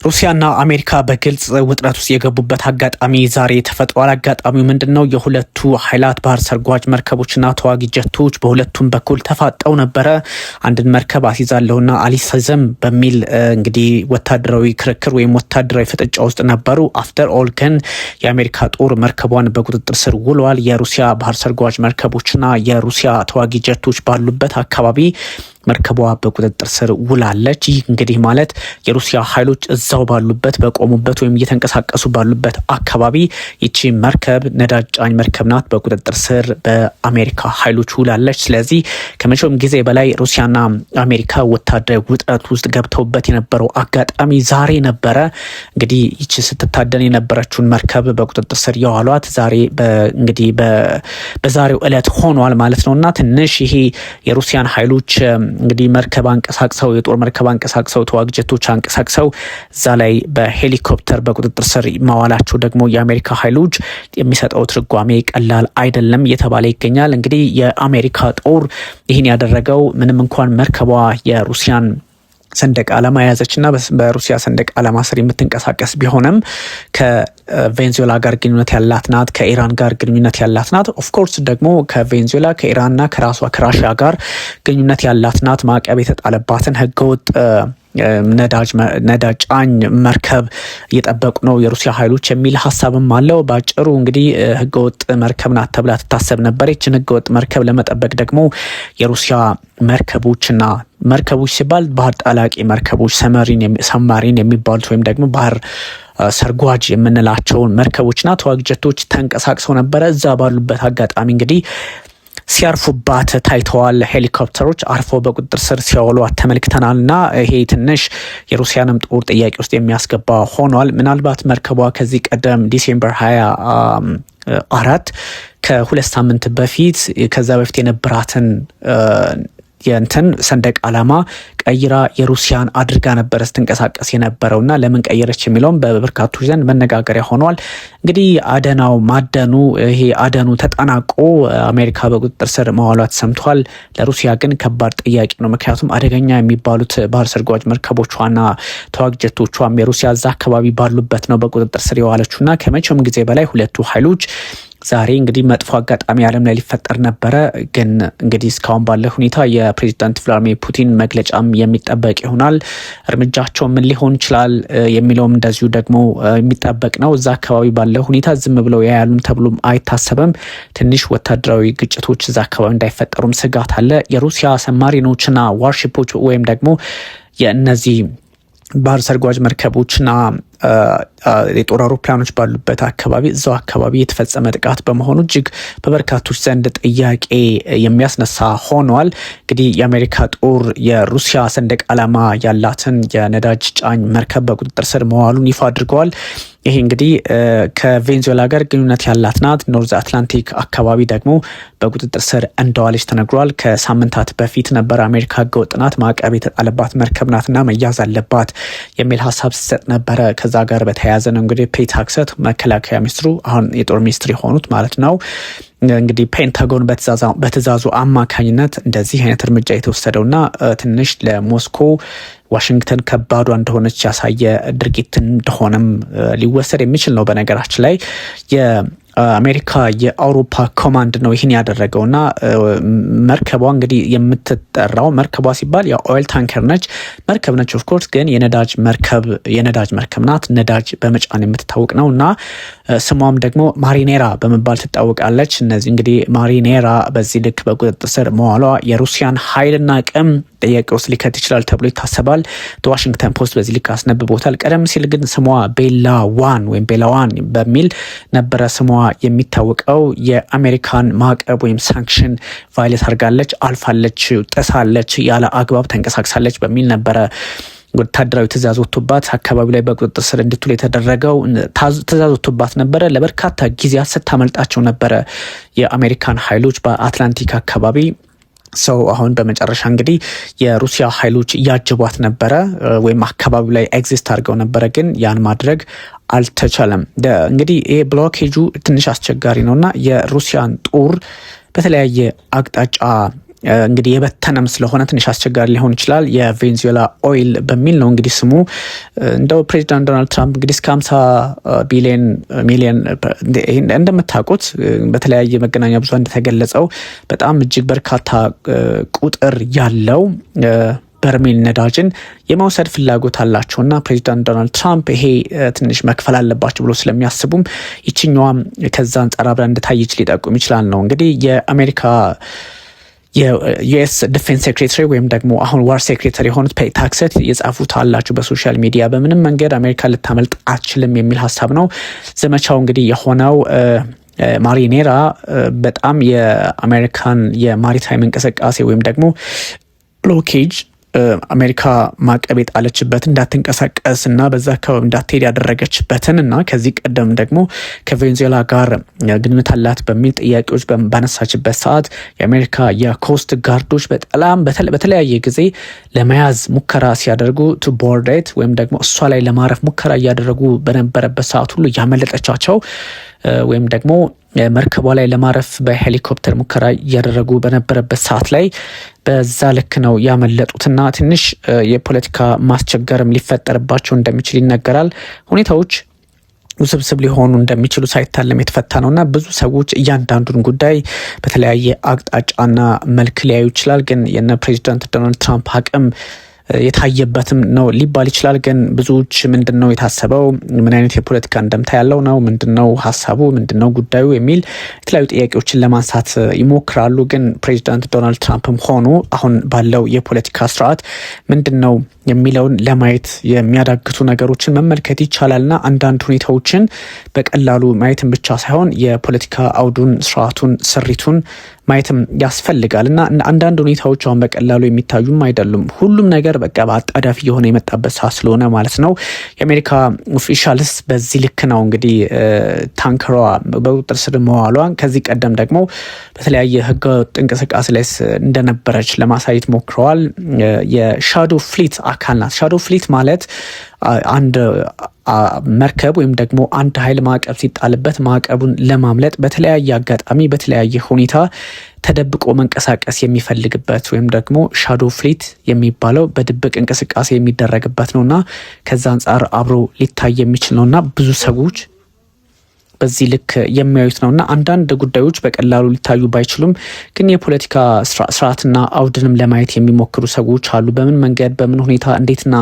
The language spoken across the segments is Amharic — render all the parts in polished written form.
ሩሲያና አሜሪካ በግልጽ ውጥረት ውስጥ የገቡበት አጋጣሚ ዛሬ ተፈጥሯል። አጋጣሚው ምንድነው? የሁለቱ ኃይላት ባህር ሰርጓጅ መርከቦችና ተዋጊ ጀቶች በሁለቱም በኩል ተፋጠው ነበረ። አንድን መርከብ አስይዛለሁና አልይዝም በሚል እንግዲህ ወታደራዊ ክርክር ወይም ወታደራዊ ፍጥጫ ውስጥ ነበሩ። አፍተር ኦል ግን የአሜሪካ ጦር መርከቧን በቁጥጥር ስር ውሏል። የሩሲያ ባህር ሰርጓጅ መርከቦችና የሩሲያ ተዋጊ ጀቶች ባሉበት አካባቢ መርከቧ በቁጥጥር ስር ውላለች። ይህ እንግዲህ ማለት የሩሲያ ኃይሎች እዛው ባሉበት በቆሙበት ወይም እየተንቀሳቀሱ ባሉበት አካባቢ ይቺ መርከብ ነዳጅ ጫኝ መርከብ ናት፣ በቁጥጥር ስር በአሜሪካ ኃይሎች ውላለች። ስለዚህ ከመቼውም ጊዜ በላይ ሩሲያና አሜሪካ ወታደራዊ ውጥረት ውስጥ ገብተውበት የነበረው አጋጣሚ ዛሬ ነበረ። እንግዲህ ይቺ ስትታደን የነበረችውን መርከብ በቁጥጥር ስር የዋሏት ዛሬ እንግዲህ በዛሬው ዕለት ሆኗል ማለት ነውና ትንሽ ይሄ የሩሲያን ኃይሎች እንግዲህ መርከብ አንቀሳቅሰው የጦር መርከብ አንቀሳቅሰው ተዋጊ ጀቶች አንቀሳቅሰው እዛ ላይ በሄሊኮፕተር በቁጥጥር ስር ማዋላቸው ደግሞ የአሜሪካ ኃይሎች የሚሰጠው ትርጓሜ ቀላል አይደለም እየተባለ ይገኛል። እንግዲህ የአሜሪካ ጦር ይህን ያደረገው ምንም እንኳን መርከቧ የሩሲያን ሰንደቅ ዓላማ የያዘችና በሩሲያ ሰንደቅ ዓላማ ስር የምትንቀሳቀስ ቢሆንም ከቬንዙዌላ ጋር ግንኙነት ያላት ናት፣ ከኢራን ጋር ግንኙነት ያላት ናት። ኦፍ ኮርስ ደግሞ ከቬንዙዌላ ከኢራንና ከራሷ ከራሽያ ጋር ግንኙነት ያላት ናት። ማዕቀብ የተጣለባትን ህገወጥ ነዳጅ ጫኝ መርከብ እየጠበቁ ነው የሩሲያ ኃይሎች የሚል ሀሳብም አለው። ባጭሩ እንግዲህ ህገወጥ መርከብ ናት ተብላ ትታሰብ ነበር። ይችን ህገወጥ መርከብ ለመጠበቅ ደግሞ የሩሲያ መርከቦች ሲባል ባህር ጣላቂ መርከቦች ሰማሪን የሚባሉት ወይም ደግሞ ባህር ሰርጓጅ የምንላቸውን መርከቦችና ተዋጊ ጀቶች ተንቀሳቅሰው ነበረ። እዛ ባሉበት አጋጣሚ እንግዲህ ሲያርፉባት ታይተዋል። ሄሊኮፕተሮች አርፈው በቁጥጥር ስር ሲያውሏት ተመልክተናልና ይሄ ትንሽ የሩሲያንም ጦር ጥያቄ ውስጥ የሚያስገባ ሆኗል። ምናልባት መርከቧ ከዚህ ቀደም ዲሴምበር 24 ከሁለት ሳምንት በፊት ከዛ በፊት የነበራትን ሰንደቅ ዓላማ ቀይራ የሩሲያን አድርጋ ነበር ስትንቀሳቀስ የነበረውና ለምን ቀየረች የሚለውም በበርካቶች ዘንድ መነጋገሪያ ሆኗል። እንግዲህ አደኑ ተጠናቆ አሜሪካ በቁጥጥር ስር መዋሏ ተሰምቷል። ለሩሲያ ግን ከባድ ጥያቄ ነው። ምክንያቱም አደገኛ የሚባሉት ባህር ሰርጓጅ መርከቦቿና ተዋጊ ጀቶቿም የሩሲያ እዛ አካባቢ ባሉበት ነው በቁጥጥር ስር የዋለችውና ከመቼውም ጊዜ በላይ ሁለቱ ኃይሎች ዛሬ እንግዲህ መጥፎ አጋጣሚ ዓለም ላይ ሊፈጠር ነበረ። ግን እንግዲህ እስካሁን ባለ ሁኔታ የፕሬዚዳንት ቭላድሚር ፑቲን መግለጫም የሚጠበቅ ይሆናል። እርምጃቸው ምን ሊሆን ይችላል የሚለውም እንደዚሁ ደግሞ የሚጠበቅ ነው። እዛ አካባቢ ባለ ሁኔታ ዝም ብለው ያያሉም ተብሎም አይታሰብም። ትንሽ ወታደራዊ ግጭቶች እዛ አካባቢ እንዳይፈጠሩም ስጋት አለ። የሩሲያ ሰማሪኖችና ዋርሺፖች ወይም ደግሞ የእነዚህ ባህር ሰርጓጅ መርከቦችና የጦር አውሮፕላኖች ባሉበት አካባቢ እዛው አካባቢ የተፈጸመ ጥቃት በመሆኑ እጅግ በበርካቶች ዘንድ ጥያቄ የሚያስነሳ ሆኗል። እንግዲህ የአሜሪካ ጦር የሩሲያ ሰንደቅ ዓላማ ያላትን የነዳጅ ጫኝ መርከብ በቁጥጥር ስር መዋሉን ይፋ አድርገዋል። ይሄ እንግዲህ ከቬንዙዌላ ጋር ግንኙነት ያላት ናት። ኖርዝ አትላንቲክ አካባቢ ደግሞ በቁጥጥር ስር እንደዋለች ተነግሯል። ከሳምንታት በፊት ነበር አሜሪካ ህገወጥ ናት፣ ማዕቀብ የተጣለባት መርከብ ናትና መያዝ አለባት የሚል ሀሳብ ሲሰጥ ነበረ። ከዛ ጋር በተያያዘ ነው እንግዲህ ፔት ሄግሴት መከላከያ ሚኒስትሩ አሁን የጦር ሚኒስትር የሆኑት ማለት ነው እንግዲህ ፔንታጎን በትእዛዙ አማካኝነት እንደዚህ አይነት እርምጃ የተወሰደውና ትንሽ ለሞስኮ ዋሽንግተን ከባዷ እንደሆነች ያሳየ ድርጊት እንደሆነም ሊወሰድ የሚችል ነው። በነገራችን ላይ የአሜሪካ የአውሮፓ ኮማንድ ነው ይህን ያደረገውና መርከቧ እንግዲህ የምትጠራው መርከቧ ሲባል የኦይል ታንከር መርከብ ነች። ኦፍኮርስ ግን የነዳጅ መርከብ ናት። ነዳጅ በመጫን የምትታወቅ ነው እና ስሟም ደግሞ ማሪኔራ በመባል ትታወቃለች። እነዚህ እንግዲህ ማሪኔራ በዚህ ልክ በቁጥጥር ስር መዋሏ የሩሲያን ኃይልና አቅም ጥያቄ ውስጥ ሊከት ይችላል ተብሎ ይታሰባል። ዋሽንግተን ፖስት በዚህ ልክ አስነብቦታል። ቀደም ሲል ግን ስሟ ቤላዋን በሚል ነበረ ስሟ የሚታወቀው። የአሜሪካን ማዕቀብ ወይም ሳንክሽን ቫይሌት አድርጋለች፣ አልፋለች፣ ጥሳለች፣ ያለ አግባብ ተንቀሳቅሳለች በሚል ነበረ ወታደራዊ ትእዛዝ ወጥቶባት አካባቢ ላይ በቁጥጥር ስር እንድትውል የተደረገው። ትእዛዝ ወጥቶባት ነበረ። ለበርካታ ጊዜያት ስታመልጣቸው ነበረ የአሜሪካን ኃይሎች በአትላንቲክ አካባቢ ሰው አሁን በመጨረሻ እንግዲህ የሩሲያ ኃይሎች እያጀቧት ነበረ ወይም አካባቢው ላይ ኤግዚስት አድርገው ነበረ፣ ግን ያን ማድረግ አልተቻለም። እንግዲህ ይሄ ብሎኬጁ ትንሽ አስቸጋሪ ነውና የሩሲያን ጦር በተለያየ አቅጣጫ እንግዲህ የበተነም ስለሆነ ትንሽ አስቸጋሪ ሊሆን ይችላል። የቬንዙዌላ ኦይል በሚል ነው እንግዲህ ስሙ። እንደው ፕሬዚዳንት ዶናልድ ትራምፕ እንግዲህ እስከ 50 ሚሊዮን እንደምታውቁት በተለያየ መገናኛ ብዙሃን እንደተገለጸው በጣም እጅግ በርካታ ቁጥር ያለው በርሜል ነዳጅን የመውሰድ ፍላጎት አላቸውና ፕሬዚዳንት ዶናልድ ትራምፕ ይሄ ትንሽ መክፈል አለባቸው ብሎ ስለሚያስቡም ይችኛዋም ከዛ አንጻር አብራ እንደታየች ሊጠቁም ይችላል ነው እንግዲህ የአሜሪካ የዩኤስ ዲፌንስ ሴክሬታሪ ወይም ደግሞ አሁን ዋር ሴክሬታሪ የሆኑት ፔት ሄግሴት የጻፉት አላችሁ በሶሻል ሚዲያ በምንም መንገድ አሜሪካ ልታመልጥ አትችልም የሚል ሀሳብ ነው። ዘመቻው እንግዲህ የሆነው ማሪኔራ በጣም የአሜሪካን የማሪታይም እንቅስቃሴ ወይም ደግሞ ብሎኬጅ አሜሪካ ማዕቀብ የጣለችበት እንዳትንቀሳቀስ እና በዛ አካባቢ እንዳትሄድ ያደረገችበትን እና ከዚህ ቀደም ደግሞ ከቬንዙዌላ ጋር ግንኙነት አላት በሚል ጥያቄዎች ባነሳችበት ሰዓት የአሜሪካ የኮስት ጋርዶች በጣም በተለያየ ጊዜ ለመያዝ ሙከራ ሲያደርጉ ቱ ቦርዴት ወይም ደግሞ እሷ ላይ ለማረፍ ሙከራ እያደረጉ በነበረበት ሰዓት ሁሉ ያመለጠቻቸው ወይም ደግሞ መርከቧ ላይ ለማረፍ በሄሊኮፕተር ሙከራ እያደረጉ በነበረበት ሰዓት ላይ በዛ ልክ ነው ያመለጡትና ትንሽ የፖለቲካ ማስቸገርም ሊፈጠርባቸው እንደሚችል ይነገራል። ሁኔታዎች ውስብስብ ሊሆኑ እንደሚችሉ ሳይታለም የተፈታ ነውና ብዙ ሰዎች እያንዳንዱን ጉዳይ በተለያየ አቅጣጫና መልክ ሊያዩ ይችላል። ግን የነ ፕሬዚዳንት ዶናልድ ትራምፕ አቅም የታየበትም ነው ሊባል ይችላል። ግን ብዙዎች ምንድነው የታሰበው ምን አይነት የፖለቲካ እንደምታ ያለው ነው ምንድነው ሀሳቡ ምንድነው ጉዳዩ የሚል የተለያዩ ጥያቄዎችን ለማንሳት ይሞክራሉ። ግን ፕሬዚዳንት ዶናልድ ትራምፕም ሆኑ አሁን ባለው የፖለቲካ ስርዓት ምንድነው የሚለውን ለማየት የሚያዳግቱ ነገሮችን መመልከት ይቻላልና አንዳንድ ሁኔታዎችን በቀላሉ ማየትን ብቻ ሳይሆን የፖለቲካ አውዱን ስርዓቱን ስሪቱን ማየትም ያስፈልጋል እና አንዳንድ ሁኔታዎች አሁን በቀላሉ የሚታዩም አይደሉም። ሁሉም ነገር በቃ በአጣዳፊ የሆነ የመጣበት ሰዓት ስለሆነ ማለት ነው። የአሜሪካ ኦፊሻልስ በዚህ ልክ ነው እንግዲህ ታንከሯ በቁጥጥር ስር መዋሏን ከዚህ ቀደም ደግሞ በተለያየ ህገወጥ እንቅስቃሴ ላይ እንደነበረች ለማሳየት ሞክረዋል። የሻዶ ፍሊት አካል ናት። ሻዶ ፍሊት ማለት አንድ መርከብ ወይም ደግሞ አንድ ኃይል ማዕቀብ ሲጣልበት ማዕቀቡን ለማምለጥ በተለያየ አጋጣሚ በተለያየ ሁኔታ ተደብቆ መንቀሳቀስ የሚፈልግበት ወይም ደግሞ ሻዶ ፍሊት የሚባለው በድብቅ እንቅስቃሴ የሚደረግበት ነውና ከዛ አንጻር አብሮ ሊታይ የሚችል ነውና ብዙ ሰዎች በዚህ ልክ የሚያዩት ነውና አንዳንድ ጉዳዮች በቀላሉ ሊታዩ ባይችሉም ግን የፖለቲካ ስርዓትና አውድንም ለማየት የሚሞክሩ ሰዎች አሉ። በምን መንገድ በምን ሁኔታ እንዴትና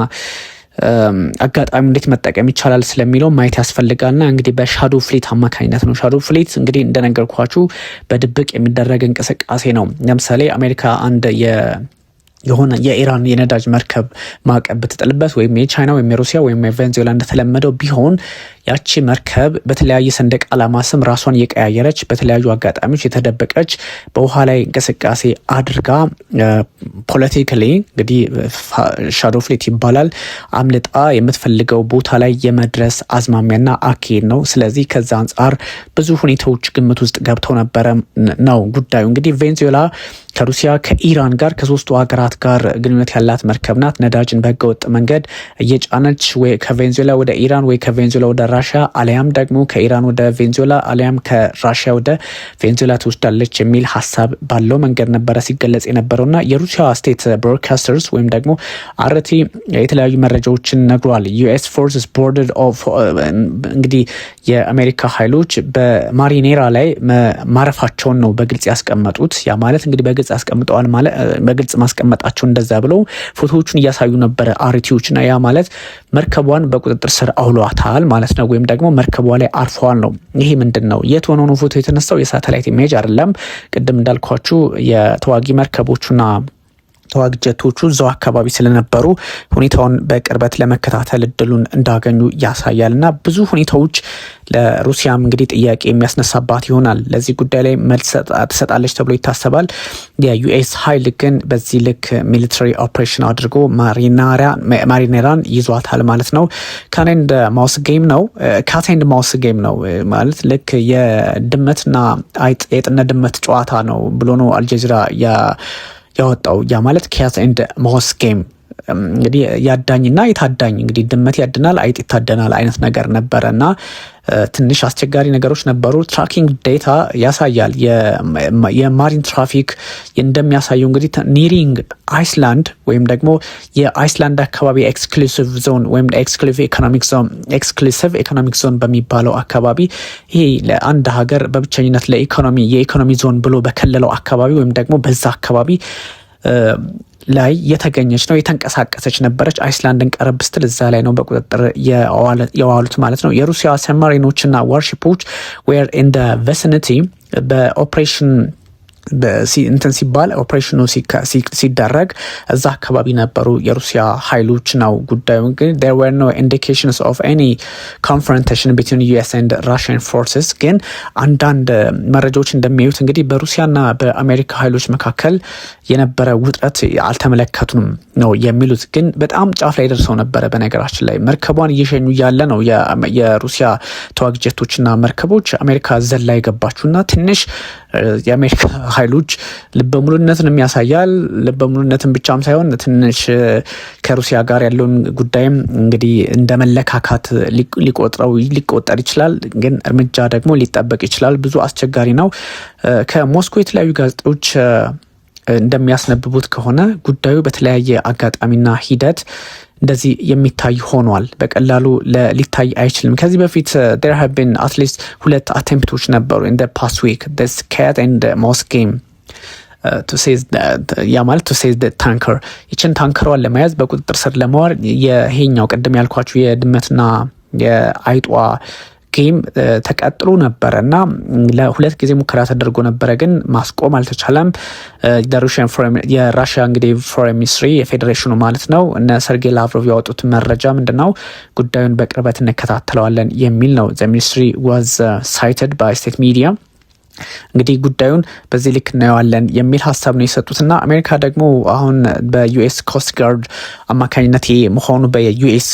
አጋጣሚ እንዴት መጠቀም ይቻላል ስለሚለው ማየት ያስፈልጋልና እንግዲህ በሻዶ ፍሊት አማካኝነት ነው። ሻዶ ፍሊት እንግዲህ እንደነገርኳችሁ በድብቅ የሚደረግ እንቅስቃሴ ነው። ለምሳሌ አሜሪካ አንድ የሆነ የኢራን የነዳጅ መርከብ ማዕቀብ ብትጥልበት ወይም የቻይና ወይም የሩሲያ ወይም የቬንዙዌላ እንደተለመደው ቢሆን ያቺ መርከብ በተለያየ ሰንደቅ ዓላማ ስም ራሷን እየቀያየረች በተለያዩ አጋጣሚዎች የተደበቀች በውሃ ላይ እንቅስቃሴ አድርጋ ፖለቲካሊ እንግዲህ ሻዶ ፍሊት ይባላል አምልጣ የምትፈልገው ቦታ ላይ የመድረስ አዝማሚያና አካሄድ ነው። ስለዚህ ከዛ አንጻር ብዙ ሁኔታዎች ግምት ውስጥ ገብተው ነበረ ነው ጉዳዩ። እንግዲህ ቬንዙዌላ ከሩሲያ ከኢራን ጋር ከሶስቱ ሀገራት ጋር ግንኙነት ያላት መርከብ ናት። ነዳጅን በህገወጥ መንገድ እየጫነች ወይ ከቬንዙዌላ ወደ ኢራን ወይ ከቬንዙዌላ ወደ ራሽያ አሊያም ደግሞ ከኢራን ወደ ቬንዙዌላ አሊያም ከራሽያ ወደ ቬንዙዌላ ትወስዳለች የሚል ሀሳብ ባለው መንገድ ነበረ ሲገለጽ የነበረውና የሩሲያ ስቴት ብሮድካስተርስ ወይም ደግሞ አርቲ የተለያዩ መረጃዎችን ነግሯል። ዩኤስ ፎርስስ ቦርደር ኦፍ እንግዲህ የአሜሪካ ኃይሎች በማሪኔራ ላይ ማረፋቸውን ነው በግልጽ ያስቀመጡት። ያ ማለት እንግዲህ በግልጽ አስቀምጠዋል ማለት በግልጽ ማስቀመጣቸው እንደዛ ብለው ፎቶዎቹን እያሳዩ ነበረ አርቲዎችና ያ ማለት መርከቧን በቁጥጥር ስር አውሏታል ማለት ነው። ወይም ደግሞ መርከቧ ላይ አርፈዋል ነው። ይሄ ምንድነው? የት ሆኖ ነው ፎቶ የተነሳው? የሳተላይት ኢሜጅ አይደለም። ቅድም እንዳልኳችሁ የተዋጊ መርከቦቹና ተዋጊ ጀቶቹ እዛው አካባቢ ስለነበሩ ሁኔታውን በቅርበት ለመከታተል እድሉን እንዳገኙ ያሳያልና ብዙ ሁኔታዎች ለሩሲያም እንግዲህ ጥያቄ የሚያስነሳባት ይሆናል። ለዚህ ጉዳይ ላይ መልስ ትሰጣለች ተብሎ ይታሰባል። የዩኤስ ኃይል ግን በዚህ ልክ ሚሊተሪ ኦፕሬሽን አድርጎ ማሪኔራን ይዟታል ማለት ነው። ካት ኤንድ ማውስ ጌም ነው ማለት ልክ የድመትና አይጥ የጥነ ድመት ጨዋታ ነው ብሎ ነው አልጀዚራ ያወጣው። ያ ማለት ካት ኤንድ ማውስ ጌም እንግዲህ ያዳኝና የታዳኝ እንግዲህ ድመት ያድናል አይጥ ይታደናል አይነት ነገር ነበረና ትንሽ አስቸጋሪ ነገሮች ነበሩ። ትራኪንግ ዴታ ያሳያል የማሪን ትራፊክ እንደሚያሳየው እንግዲህ ኒሪንግ አይስላንድ ወይም ደግሞ የአይስላንድ አካባቢ ኤክስክሉሲቭ ዞን ወይም ኤክስክሉሲቭ ኢኮኖሚክ ዞን በሚባለው አካባቢ ይሄ ለአንድ ሀገር በብቸኝነት የኢኮኖሚ ዞን ብሎ በከለለው አካባቢ ወይም ደግሞ በዛ አካባቢ ላይ የተገኘች ነው የተንቀሳቀሰች ነበረች። አይስላንድን ቀረብ ስትል እዛ ላይ ነው በቁጥጥር የዋሉት ማለት ነው። የሩሲያ ሰብማሪኖችና ዋርሺፖች ዌር ኢን ዘ ቪሲኒቲ በኦፕሬሽን እንትን ሲባል ኦፕሬሽኑ ሲደረግ እዛ አካባቢ ነበሩ የሩሲያ ኃይሎች ነው ጉዳዩ። ግን there were no indications of any confrontation between US and Russian forces። ግን አንዳንድ መረጃዎች እንደሚያዩት እንግዲህ በሩሲያና በአሜሪካ ኃይሎች መካከል የነበረ ውጥረት አልተመለከቱም ነው የሚሉት። ግን በጣም ጫፍ ላይ ደርሰው ነበረ። በነገራችን ላይ መርከቧን እየሸኙ ያለ ነው የሩሲያ ተዋጊ ጀቶችና መርከቦች አሜሪካ ዘላ የገባችውና ትንሽ የአሜሪካ ኃይሎች ልበሙሉነትን የሚያሳያል። ልበሙሉነትን ብቻም ሳይሆን ትንሽ ከሩሲያ ጋር ያለውን ጉዳይም እንግዲህ እንደ መለካካት ሊቆጠር ይችላል። ግን እርምጃ ደግሞ ሊጠበቅ ይችላል። ብዙ አስቸጋሪ ነው። ከሞስኮ የተለያዩ ጋዜጦች እንደሚያስነብቡት ከሆነ ጉዳዩ በተለያየ አጋጣሚና ሂደት እንደዚህ የሚታይ ሆኗል። በቀላሉ ሊታይ አይችልም። ከዚህ በፊት there have been at least 2 አቴምፕቶች ነበሩ in the past week this cat and mouse game to seize the tanker ይችን ታንከሯን ለመያዝ በቁጥጥር ስር ለማዋል ይሄኛው ቀደም ያልኳችሁ የድመትና የአይጧ ጌም ተቀጥሎ ነበረ እና ለ2 ጊዜ ሙከራ ተደርጎ ነበረ፣ ግን ማስቆም አልተቻለም። የራሽያ እንግዲህ ፎሬን ሚኒስትሪ የፌዴሬሽኑ ማለት ነው እነ ሰርጌይ ላቭሮቭ ያወጡት መረጃ ምንድነው ጉዳዩን በቅርበት እንከታተለዋለን የሚል ነው። the ministry was cited by state media እንግዲህ ጉዳዩን በዚህ ልክ እናየዋለን የሚል ሀሳብ ነው የሰጡትና አሜሪካ ደግሞ አሁን በዩኤስ ኮስት ጋርድ አማካኝነት መሆኑ በዩኤስ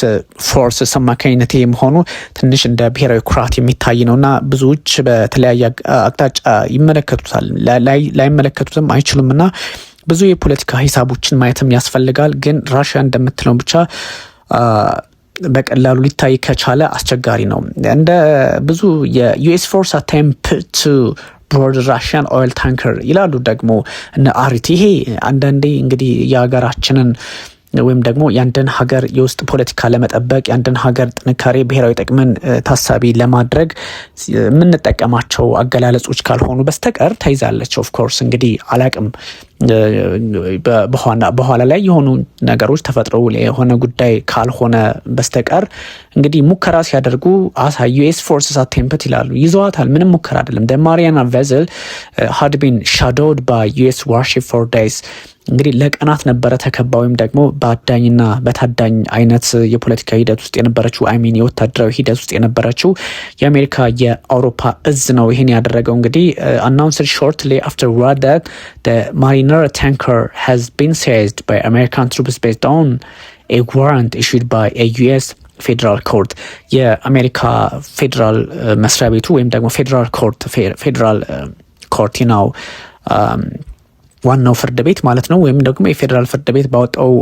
ፎርስስ አማካኝነት መሆኑ ትንሽ እንደ ብሔራዊ ኩራት የሚታይ ነውና ብዙዎች በተለያየ አቅጣጫ ይመለከቱታል። ላይመለከቱትም አይችሉምና ብዙ የፖለቲካ ሂሳቦችን ማየትም ያስፈልጋል። ግን ራሽያ እንደምትለው ብቻ በቀላሉ ሊታይ ከቻለ አስቸጋሪ ነው። እንደ ብዙ የዩኤስ ፎርስ አቴምፕት ቱ ቦርድ ራሽያን ኦይል ታንከር ይላሉ ደግሞ እነ አሪቲ። ይሄ አንዳንዴ እንግዲህ የሀገራችንን ወይም ደግሞ የአንድን ሀገር የውስጥ ፖለቲካ ለመጠበቅ የአንድን ሀገር ጥንካሬ ብሔራዊ ጥቅምን ታሳቢ ለማድረግ የምንጠቀማቸው አገላለጾች ካልሆኑ በስተቀር ተይዛለች። ኦፍ ኮርስ እንግዲህ አላቅም በኋላ ላይ የሆኑ ነገሮች ተፈጥረው የሆነ ጉዳይ ካልሆነ በስተቀር እንግዲህ ሙከራ ሲያደርጉ ዩኤስ ፎርስስ አቴምፕት ይላሉ። ይዘዋታል። ምንም ሙከራ አይደለም። the Mariana vessel had been shadowed by US warship for days እንግዲህ ለቀናት ነበረ ተከባ ወይም ደግሞ በአዳኝና በታዳኝ አይነት የፖለቲካ ሂደት ውስጥ የነበረችው የወታደራዊ ሂደት ውስጥ የነበረችው የአሜሪካ የአውሮፓ እዝ ነው ይሄን ያደረገው። እንግዲህ announced shortly afterward that the Mariner tanker has been seized by American troops based on a warrant issued by a US ፌዴራል ኮርት የአሜሪካ ፌዴራል መስሪያ ቤቱ ወይም ደግሞ ፌዴራል ኮርት ነው ዋናው ፍርድ ቤት ማለት ነው። ወይም ደግሞ የፌዴራል ፍርድ ቤት ባወጣው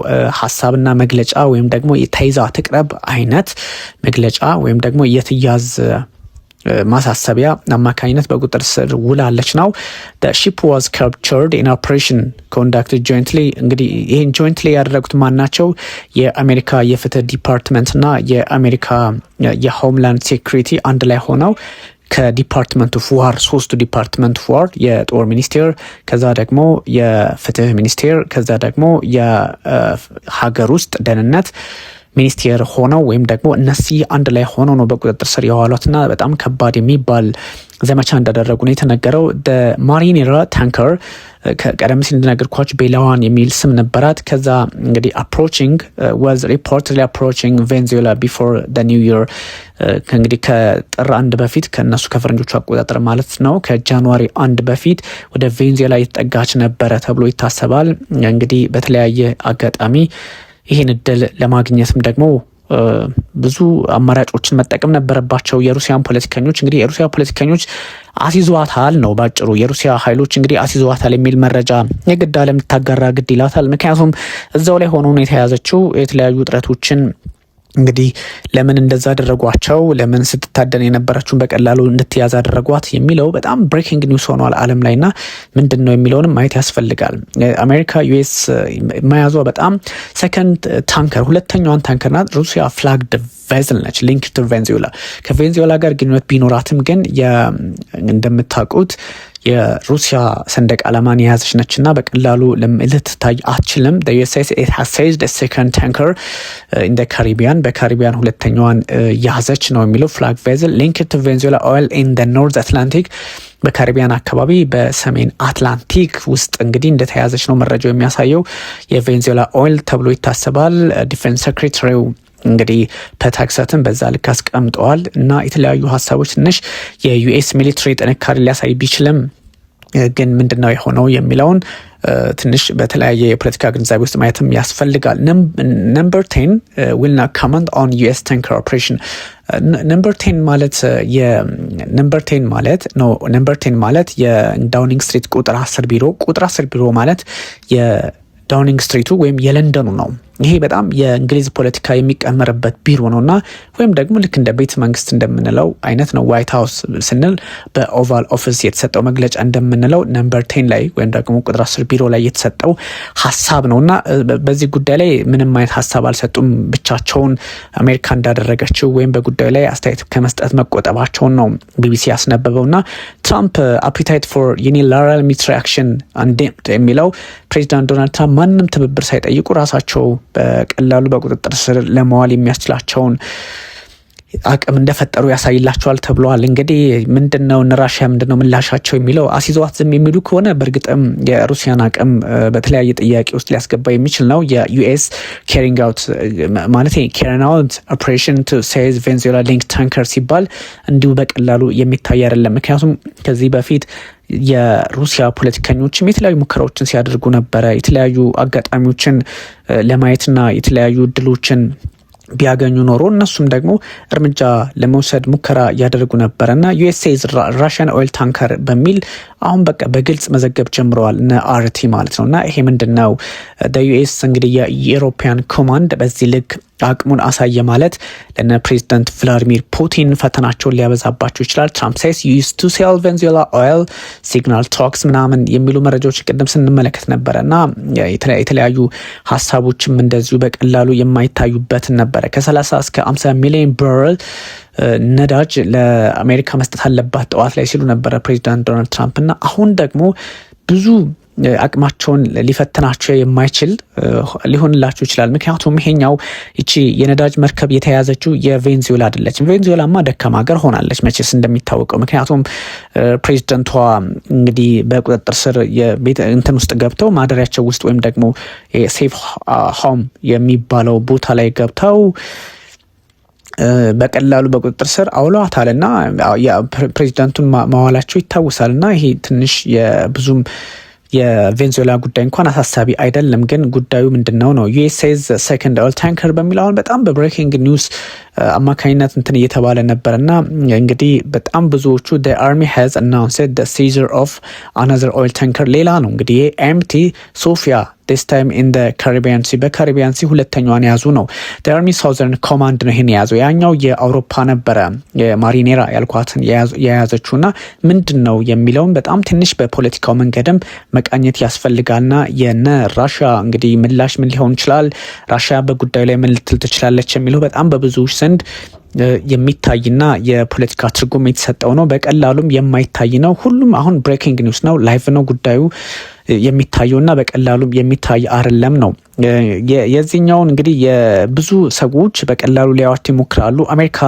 ሀሳብና መግለጫ ወይም ደግሞ የተይዛ ትቅረብ አይነት መግለጫ ወይም ደግሞ የትያዝ ማሳሰቢያ አማካኝነት በቁጥጥር ስር ውላለች ነው። the ship was captured in operation conducted jointly እንግዲህ ይሄን jointly ያደረጉት ማናቸው? የአሜሪካ የፍትህ ዲፓርትመንትና የአሜሪካ የሆምላንድ ሴኩሪቲ አንድ ላይ ሆነው ከዲፓርትመንት ኦፍ ዋር 3 ዲፓርትመንት ኦፍ ዋር የጦር ሚኒስቴር፣ ከዛ ደግሞ የፍትህ ሚኒስቴር፣ ከዛ ደግሞ የሀገር ውስጥ ደህንነት ሚኒስቴር ሆነው ወይም ደግሞ እነዚህ አንድ ላይ ሆነው ነው በቁጥጥር ስር የዋሏትና በጣም ከባድ የሚባል ዘመቻ እንዳደረጉ ነው የተነገረው። ማሪኔራ ታንከር ቀደም ሲል እንደነገርኳችሁ ቤላዋን የሚል ስም ነበራት። ከዛ እንግዲህ was reportedly approaching Venezuela before the new year እንግዲህ ከጥር 1 በፊት ከነሱ ከፈረንጆቹ አቆጣጠር ማለት ነው ከጃንዋሪ 1 በፊት ወደ ቬኔዙዌላ የተጠጋች ነበረ ተብሎ ይታሰባል። እንግዲህ በተለያየ አጋጣሚ ይሄን እድል ለማግኘትም ደግሞ ብዙ አማራጮችን መጠቀም ነበረባቸው የሩሲያን ፖለቲከኞች። እንግዲህ የሩሲያ ፖለቲከኞች አሲዟታል ነው ባጭሩ። የሩሲያ ኃይሎች እንግዲህ አሲዟታል የሚል መረጃ የግድ ዓለም ልታጋራ ግድ ይላታል። ምክንያቱም እዛው ላይ ሆኖ ነው የተያዘችው። የተለያዩ ጥረቶችን እንግዲህ ለምን እንደዛ አደረጓቸው፣ ለምን ስትታደን የነበረችውን በቀላሉ እንድትያዝ አደረጓት የሚለው በጣም ብሬኪንግ ኒውስ ሆኗል ዓለም ላይና ምንድን ነው የሚለውንም ማየት ያስፈልጋል። አሜሪካ ዩኤስ መያዟ በጣም ሰከንድ ታንከር ሁለተኛዋን ታንከር ናት። ሩሲያ ፍላግድ ቬዝል ነች፣ ሊንክ ቱ ቬንዙዌላ። ከቬንዙዌላ ጋር ግንኙነት ቢኖራትም ግን እንደምታውቁት የሩሲያ ሰንደቅ ዓላማን የያዘች ነች እና በቀላሉ ልትታይ አትችልም። ዩኤስኤስ ሴይዝድ ሴኮንድ ታንከር ኢን ካሪቢያን፣ በካሪቢያን ሁለተኛዋን ያዘች ነው የሚለው ፍላግ ቬዝል ሊንክ ቱ ቬንዙዌላ ኦይል ኢን ኖርዝ አትላንቲክ፣ በካሪቢያን አካባቢ በሰሜን አትላንቲክ ውስጥ እንግዲህ እንደተያዘች ነው መረጃው የሚያሳየው። የቬንዙዌላ ኦይል ተብሎ ይታሰባል። ዲፌንስ ሴክሬታሪው እንግዲህ ፐታክሰትን በዛ ልክ አስቀምጠዋል እና የተለያዩ ሀሳቦች ትንሽ የዩኤስ ሚሊትሪ ጥንካሬ ሊያሳይ ቢችልም ግን ምንድነው የሆነው የሚለውን ትንሽ በተለያየ የፖለቲካ ግንዛቤ ውስጥ ማየትም ያስፈልጋል። ነምበር 10 will not comment on US tanker operation። ነምበር 10 ማለት የዳውኒንግ ስትሪት ቁጥር 10 ቢሮ ማለት የዳውኒንግ ስትሪቱ ወይም የለንደኑ ነው። ይሄ በጣም የእንግሊዝ ፖለቲካ የሚቀመርበት ቢሮ ነውና ወይም ደግሞ ልክ እንደ ቤተ መንግስት እንደምንለው አይነት ነው። ዋይት ሃውስ ስንል በኦቫል ኦፊስ የተሰጠው መግለጫ እንደምንለው ነምበር 10 ላይ ወይም ደግሞ ቁጥር 10 ቢሮ ላይ የተሰጠው ሀሳብ ነውና በዚህ ጉዳይ ላይ ምንም አይነት ሀሳብ አልሰጡም። ብቻቸውን አሜሪካ እንዳደረገችው ወይም በጉዳዩ ላይ አስተያየት ከመስጠት መቆጠባቸውን ነው ቢቢሲ ያስነበበውና ትራምፕ አፒታይት ፎር ዩኒላተራል ሚሊተሪ አክሽን የሚለው ፕሬዚዳንት ዶናልድ ትራምፕ ማንም ትብብር ሳይጠይቁ ራሳቸው በቀላሉ በቁጥጥር ስር ለማዋል የሚያስችላቸውን አቅም እንደፈጠሩ ያሳይላቸዋል ተብሏል። እንግዲህ ምንድነው ራሽያ ምንድነው ምላሻቸው የሚለው አሲዟት ዝም የሚሉ ከሆነ በእርግጥም የሩሲያን አቅም በተለያየ ጥያቄ ውስጥ ሊያስገባ የሚችል ነው። የዩኤስ ካሪንግ አውት ኦፕሬሽን ቱ ሴዝ ቬንዙዌላ ሊንክ ታንከር ሲባል እንዲሁ በቀላሉ የሚታይ አይደለም። ምክንያቱም ከዚህ በፊት የሩሲያ ፖለቲከኞችም የተለያዩ ሙከራዎችን ሲያደርጉ ነበረ። የተለያዩ አጋጣሚዎችን ለማየትና የተለያዩ እድሎችን ቢያገኙ ኖሮ እነሱም ደግሞ እርምጃ ለመውሰድ ሙከራ ያደርጉ ነበረና ዩኤስኤስ ራሽያን ኦይል ታንከር በሚል አሁን በቃ በግልጽ መዘገብ ጀምረዋል እነ አርቲ ማለት ነውና ይሄ ምንድነው ዩኤስ እንግዲህ የዩሮፒያን ኮማንድ በዚህ ልክ አቅሙን አሳየ ማለት ለነ ፕሬዚዳንት ቭላዲሚር ፑቲን ፈተናቸውን ሊያበዛባቸው ይችላል። ትራምፕ ሴስ ዩዝ ቱ ሴል ቬንዙዌላ ኦይል ሲግናል ቶክስ ምናምን የሚሉ መረጃዎች ቅድም ስንመለከት ነበረና የተለያዩ ሀሳቦችም እንደዚሁ በቀላሉ የማይታዩበትን ነበረ። ከ30 እስከ 50 ሚሊዮን ባረል ነዳጅ ለአሜሪካ መስጠት አለባት ጠዋት ላይ ሲሉ ነበረ ፕሬዚዳንት ዶናልድ ትራምፕ እና አሁን ደግሞ ብዙ አቅማቸውን ሊፈትናቸው የማይችል ሊሆንላቸው ይችላል። ምክንያቱም ይሄኛው እቺ የነዳጅ መርከብ የተያዘችው የቬንዙዌላ አይደለችም። ቬንዙዌላማ ደካማ ሀገር ሆናለች መቼስ እንደሚታወቀው። ምክንያቱም ፕሬዚደንቷ እንግዲህ በቁጥጥር ስር የቤት እንትን ውስጥ ገብተው ማደሪያቸው ውስጥ ወይም ደግሞ ሴፍ ሆም የሚባለው ቦታ ላይ ገብተው በቀላሉ በቁጥጥር ስር አውለዋታልና ፕሬዚዳንቱን ማዋላቸው ይታወሳልና ይሄ ትንሽ የብዙም የቬንዙዌላ ጉዳይ እንኳን አሳሳቢ አይደለም። ግን ጉዳዩ ምንድነው ነው ዩኤስኤስ ሴኮንድ ኦይል ታንከር በሚለው አሁን በጣም በብሬኪንግ ኒውስ አማካኝነት እንትን እየተባለ ነበርና እንግዲህ በጣም ብዙዎቹ the army has announced the seizure of another oil tanker ሌላ ነው እንግዲህ ኤምቲ ሶፊያ this time in the Caribbean Sea በካሪቢያን ሲ ሁለተኛዋን ያዙ ነው። the army southern command ነው ይሄን ያዙ። ያኛው የአውሮፓ ነበረ የማሪኔራ ያልኳትን የያዘችውና ምንድነው የሚለውን በጣም ትንሽ በፖለቲካው መንገድም መቃኘት ያስፈልጋልና የነ ራሽያ እንግዲህ ምላሽ ምን ሊሆን ይችላል፣ ራሽያ በጉዳዩ ላይ ምን ልትል ትችላለች የሚለው በጣም በብዙዎች ዘንድ የሚታይና የፖለቲካ ትርጉም የተሰጠው ነው። በቀላሉም የማይታይ ነው። ሁሉም አሁን ብሬኪንግ ኒውስ ነው፣ ላይቭ ነው ጉዳዩ የሚታየውና በቀላሉም የሚታይ አይደለም ነው። የዚህኛውን እንግዲህ የብዙ ሰዎች በቀላሉ ሊያዋት ይሞክራሉ። አሜሪካ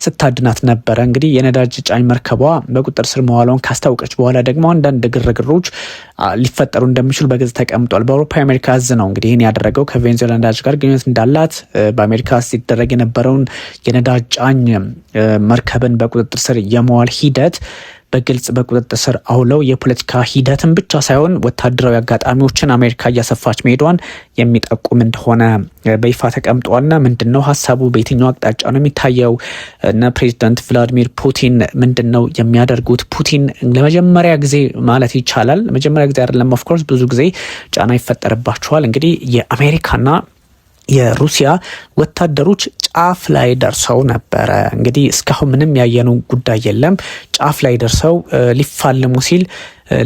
ስታድናት ነበረ። እንግዲህ የነዳጅ ጫኝ መርከቧ በቁጥጥር ስር መዋሏን ካስታወቀች በኋላ ደግሞ አንዳንድ ግርግሮች ሊፈጠሩ እንደሚችሉ በግልጽ ተቀምጧል። በአውሮፓ የአሜሪካ እዝ ነው እንግዲህ ይህን ያደረገው ከቬንዙዌላ ነዳጅ ጋር ግንኙነት እንዳላት በአሜሪካ ሲደረግ የነበረውን የነዳጅ ጫኝ መርከብን በቁጥጥር ስር የመዋል ሂደት በግልጽ በቁጥጥር ስር አውለው የፖለቲካ ሂደትን ብቻ ሳይሆን ወታደራዊ አጋጣሚዎችን አሜሪካ እያሰፋች መሄዷን የሚጠቁም እንደሆነ በይፋ ተቀምጧልና ምንድነው ሀሳቡ? በየትኛው አቅጣጫ ነው የሚታየው? እነ ፕሬዚዳንት ቭላዲሚር ፑቲን ምንድነው የሚያደርጉት? ፑቲን ለመጀመሪያ ጊዜ ማለት ይቻላል መጀመሪያ ጊዜ አይደለም፣ ኦፍ ኮርስ ብዙ ጊዜ ጫና ይፈጠርባቸዋል። እንግዲህ የአሜሪካና የሩሲያ ወታደሮች ጫፍ ላይ ደርሰው ነበረ። እንግዲህ እስካሁን ምንም ያየነው ጉዳይ የለም። ጫፍ ላይ ደርሰው ሊፋለሙ ሲል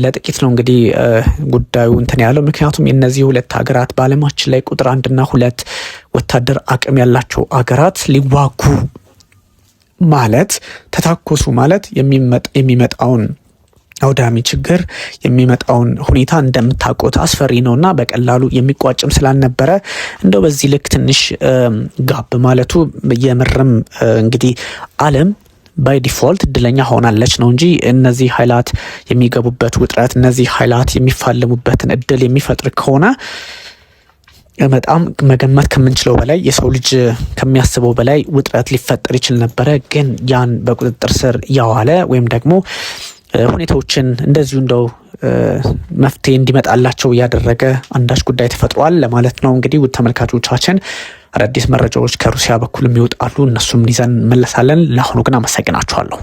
ለጥቂት ነው እንግዲህ ጉዳዩ እንትን ያለው። ምክንያቱም የነዚህ ሁለት ሀገራት በዓለማችን ላይ ቁጥር 1 እና 2 ወታደር አቅም ያላቸው ሀገራት ሊዋጉ ማለት ተታኮሱ ማለት የሚመጣውን አውዳሚ ችግር የሚመጣውን ሁኔታ እንደምታውቁት አስፈሪ ነውና በቀላሉ የሚቋጭም ስላልነበረ እንደው በዚህ ልክ ትንሽ ጋብ ማለቱ የምርም እንግዲህ ዓለም ባይ ዲፎልት እድለኛ ሆናለች ነው እንጂ እነዚህ ኃይላት የሚገቡበት ውጥረት እነዚህ ኃይላት የሚፋለሙበትን እድል የሚፈጥር ከሆነ በጣም መገመት ከምንችለው በላይ የሰው ልጅ ከሚያስበው በላይ ውጥረት ሊፈጠር ይችል ነበረ። ግን ያን በቁጥጥር ስር ያዋለ ወይም ደግሞ ሁኔታዎችን እንደዚሁ እንደው መፍትሄ እንዲመጣላቸው ያደረገ አንዳች ጉዳይ ተፈጥሯል ለማለት ነው። እንግዲህ ውድ ተመልካቾቻችን አዳዲስ መረጃዎች ከሩሲያ በኩል የሚወጣሉ፣ እነሱም ይዘን እንመለሳለን። ለአሁኑ ግን አመሰግናችኋለሁ።